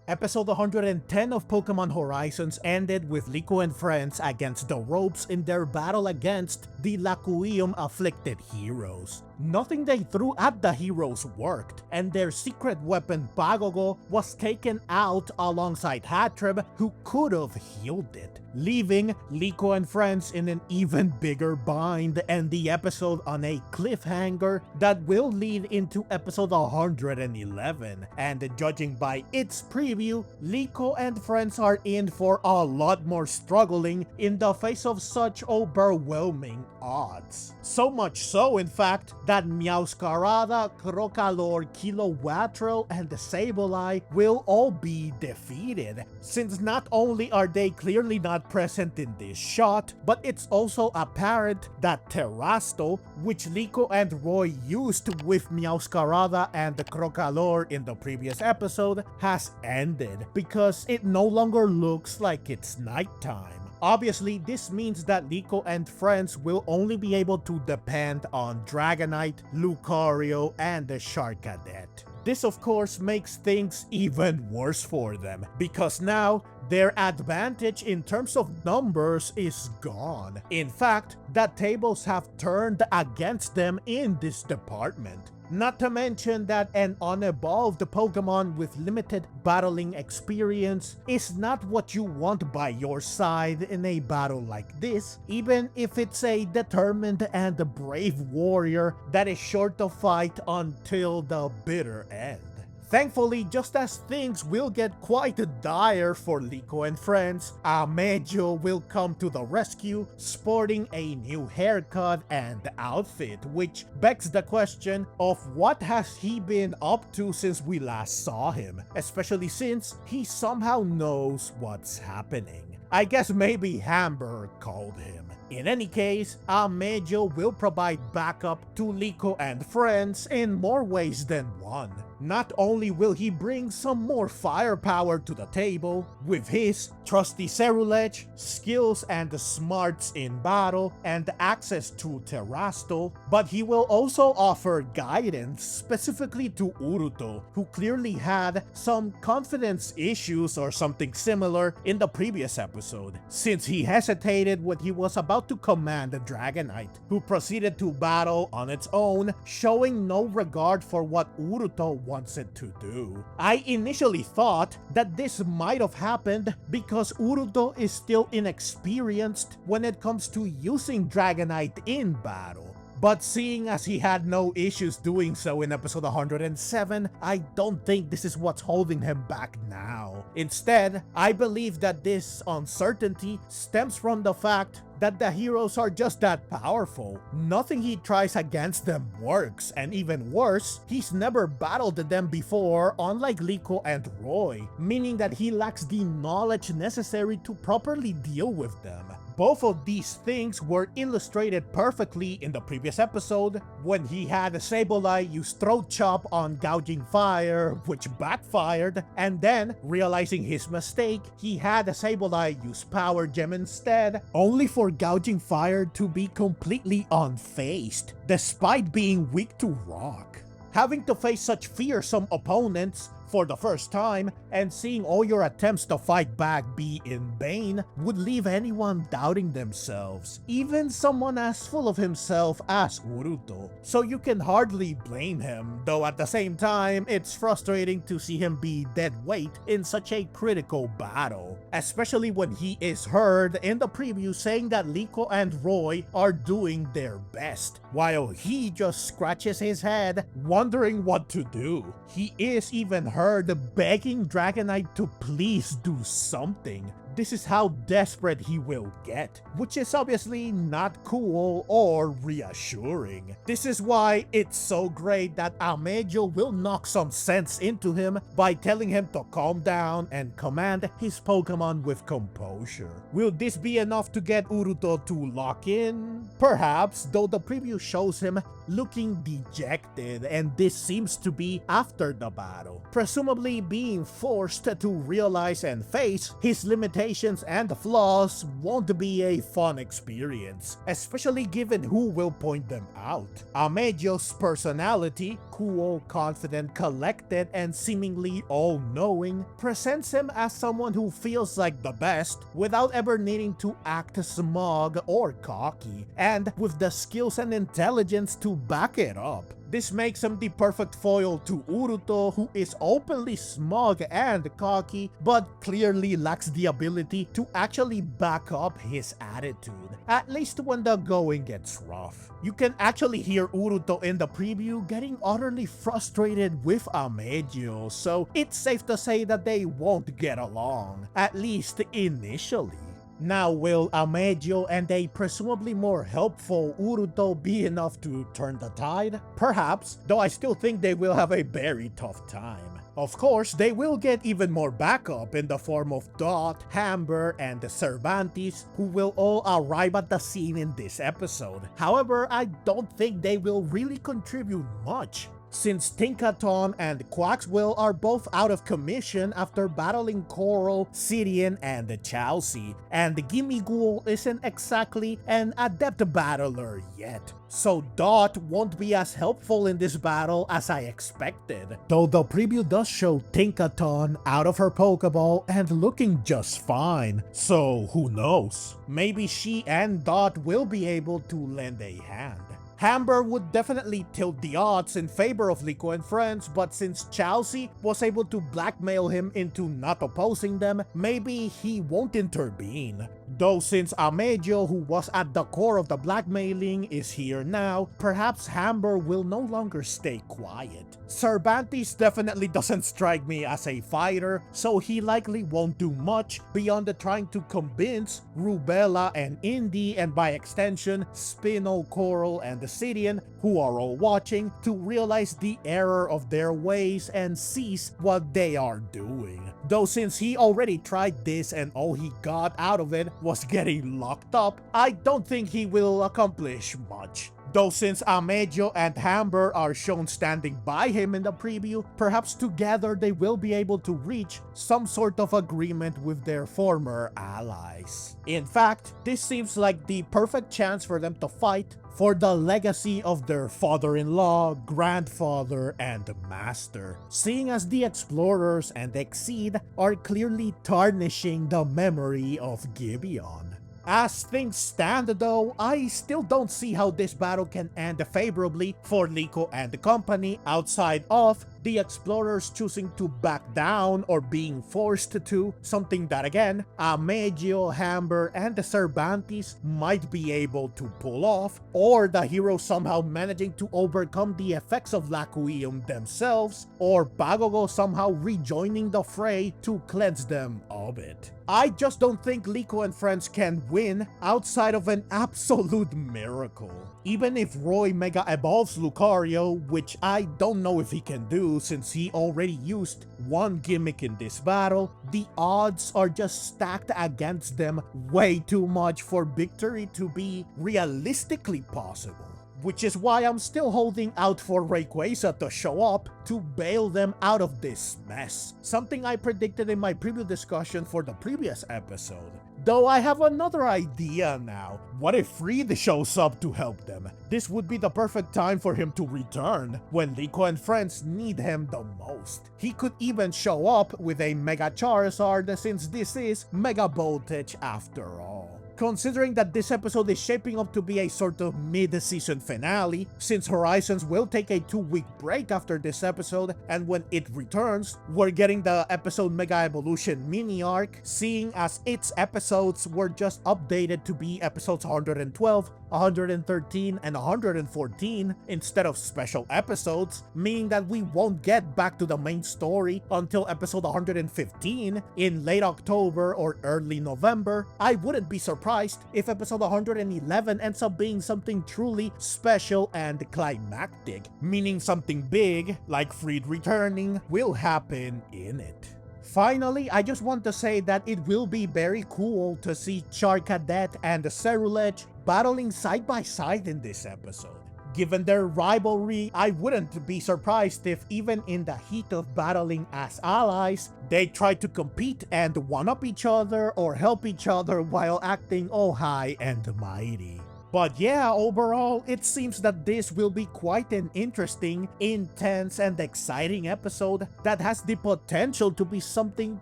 Episode 110 of Pokémon Horizons ended with Liko and friends against the ropes in their battle against the Laquium-afflicted heroes. Nothing they threw at the heroes worked, and their secret weapon Pagogo was taken out alongside Hattrem, who could've healed it, leaving Liko and friends in an even bigger bind and the episode on a cliffhanger that will lead into episode 111. And judging by its preview, Liko and friends are in for a lot more struggling in the face of such overwhelming odds. So much so, in fact, that Meowscarada, Crocalor, Kilowattrel, and Sableye will all be defeated, since not only are they clearly not present in this shot, but it's also apparent that Terastal, which Liko and Roy used with Meowscarada and the Crocalor in the previous episode, has ended because it no longer looks like it's nighttime. Obviously, this means that Liko and friends will only be able to depend on Dragonite, Lucario, and the Charcadet. This of course makes things even worse for them, because now their advantage in terms of numbers is gone. In fact, the tables have turned against them in this department. Not to mention that an unevolved Pokemon with limited battling experience is not what you want by your side in a battle like this, even if it's a determined and brave warrior that is sure to fight until the bitter end. Thankfully, just as things will get quite dire for Liko and friends, Amethio will come to the rescue, sporting a new haircut and outfit, which begs the question of what has he been up to since we last saw him, especially since he somehow knows what's happening. I guess maybe Hamburg called him. In any case, Amethio will provide backup to Liko and friends in more ways than one. Not only will he bring some more firepower to the table with his trusty Ceruledge, skills and smarts in battle, and access to Terastal, but he will also offer guidance specifically to Uruto, who clearly had some confidence issues or something similar in the previous episode, since he hesitated when he was about to command the Dragonite, who proceeded to battle on its own, showing no regard for what Uruto wants it to do. I initially thought that this might have happened because Uruto is still inexperienced when it comes to using Dragonite in battle. But seeing as he had no issues doing so in episode 107, I don't think this is what's holding him back now. Instead, I believe that this uncertainty stems from the fact that the heroes are just that powerful. Nothing he tries against them works, and even worse, he's never battled them before, unlike Liko and Roy, meaning that he lacks the knowledge necessary to properly deal with them. Both of these things were illustrated perfectly in the previous episode, when he had Sableye use Throat Chop on Gouging Fire, which backfired, and then, realizing his mistake, he had Sableye use Power Gem instead, only for Gouging Fire to be completely unfazed, despite being weak to rock. Having to face such fearsome opponents for the first time, and seeing all your attempts to fight back be in vain, would leave anyone doubting themselves, even someone as full of himself as Uruto. So you can hardly blame him, though at the same time, it's frustrating to see him be dead weight in such a critical battle, especially when he is heard in the preview saying that Liko and Roy are doing their best, while he just scratches his head, wondering what to do. He is even heard begging Dragonite to please do something. This is how desperate he will get, which is obviously not cool or reassuring. This is why it's so great that Amethio will knock some sense into him by telling him to calm down and command his Pokemon with composure. Will this be enough to get Uruto to lock in? Perhaps, though the preview shows him looking dejected, and this seems to be after the battle, presumably being forced to realize and face his limitations limitations and flaws won't be a fun experience, especially given who will point them out. Amethio's personality, cool, confident, collected, and seemingly all-knowing, presents him as someone who feels like the best without ever needing to act smug or cocky, and with the skills and intelligence to back it up. This makes him the perfect foil to Uruto, who is openly smug and cocky, but clearly lacks the ability to actually back up his attitude, at least when the going gets rough. You can actually hear Uruto in the preview getting utterly frustrated with Amethio, so it's safe to say that they won't get along, at least initially. Now, will Amethio and a presumably more helpful Uruto be enough to turn the tide? Perhaps, though I still think they will have a very tough time. Of course, they will get even more backup in the form of Dot, Hamber, and Cervantes, who will all arrive at the scene in this episode. However, I don't think they will really contribute much, since Tinkaton and Quaxwell are both out of commission after battling Coral, Sidian, and Chelsea, and Gimmighoul isn't exactly an adept battler yet. So Dot won't be as helpful in this battle as I expected, though the preview does show Tinkaton out of her Pokeball and looking just fine, so who knows? Maybe she and Dot will be able to lend a hand. Hamber would definitely tilt the odds in favor of Liko and friends, but since Chelsea was able to blackmail him into not opposing them, maybe he won't intervene. Though since Amethio, who was at the core of the blackmailing, is here now, perhaps Hamber will no longer stay quiet. Cervantes definitely doesn't strike me as a fighter, so he likely won't do much beyond trying to convince Rubella and Indy, and by extension Spino, Coral, and the Sidian, who are all watching, to realize the error of their ways and cease what they are doing. Though since he already tried this and all he got out of it was getting locked up, I don't think he will accomplish much. Though since Amethio and Hamber are shown standing by him in the preview, perhaps together they will be able to reach some sort of agreement with their former allies. In fact, this seems like the perfect chance for them to fight for the legacy of their father-in-law, grandfather, and master, seeing as the Explorers and Exceed are clearly tarnishing the memory of Gibeon. As things stand though, I still don't see how this battle can end favorably for Liko and the company outside of the Explorers choosing to back down or being forced to, something that again, Amethio, Hamber, and the Cervantes might be able to pull off, or the heroes somehow managing to overcome the effects of Laquium themselves, or Pagogo somehow rejoining the fray to cleanse them of it. I just don't think Liko and friends can win outside of an absolute miracle. Even if Roy Mega evolves Lucario, which I don't know if he can do since he already used one gimmick in this battle, the odds are just stacked against them way too much for victory to be realistically possible. Which is why I'm still holding out for Rayquaza to show up to bail them out of this mess, something I predicted in my preview discussion for the previous episode. Though I have another idea now. What if Fried shows up to help them? This would be the perfect time for him to return, when Liko and friends need him the most. He could even show up with a Mega Charizard, since this is Mega Voltage after all. Considering that this episode is shaping up to be a sort of mid-season finale, since Horizons will take a 2-week break after this episode, and when it returns, we're getting the episode Mega Evolution mini-arc, seeing as its episodes were just updated to be episodes 112, 113, and 114 instead of special episodes, meaning that we won't get back to the main story until episode 115 in late October or early November. I wouldn't be surprised if episode 111 ends up being something truly special and climactic, meaning something big, like Fried returning, will happen in it. Finally, I just want to say that it will be very cool to see Charcadet and Ceruledge battling side by side in this episode. Given their rivalry, I wouldn't be surprised if even in the heat of battling as allies, they try to compete and one-up each other or help each other while acting all high and mighty. But yeah, overall, it seems that this will be quite an interesting, intense, and exciting episode that has the potential to be something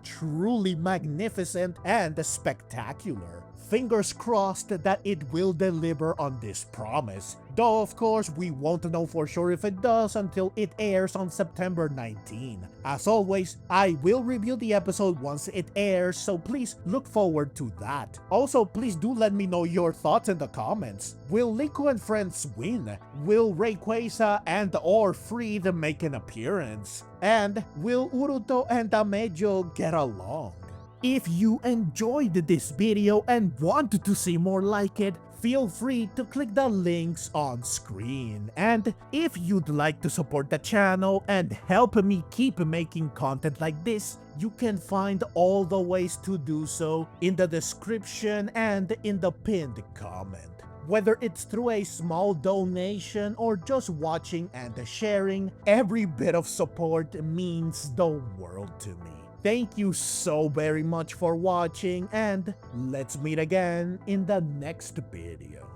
truly magnificent and spectacular. Fingers crossed that it will deliver on this promise. Though of course we won't know for sure if it does until it airs on September 19. As always, I will review the episode once it airs, so please look forward to that. Also, please do let me know your thoughts in the comments. Will Liko and friends win? Will Rayquaza and or Freed make an appearance? And will Uruto and Amethio get along? If you enjoyed this video and want to see more like it, feel free to click the links on screen. And if you'd like to support the channel and help me keep making content like this, you can find all the ways to do so in the description and in the pinned comment. Whether it's through a small donation or just watching and sharing, every bit of support means the world to me. Thank you so very much for watching, and let's meet again in the next video.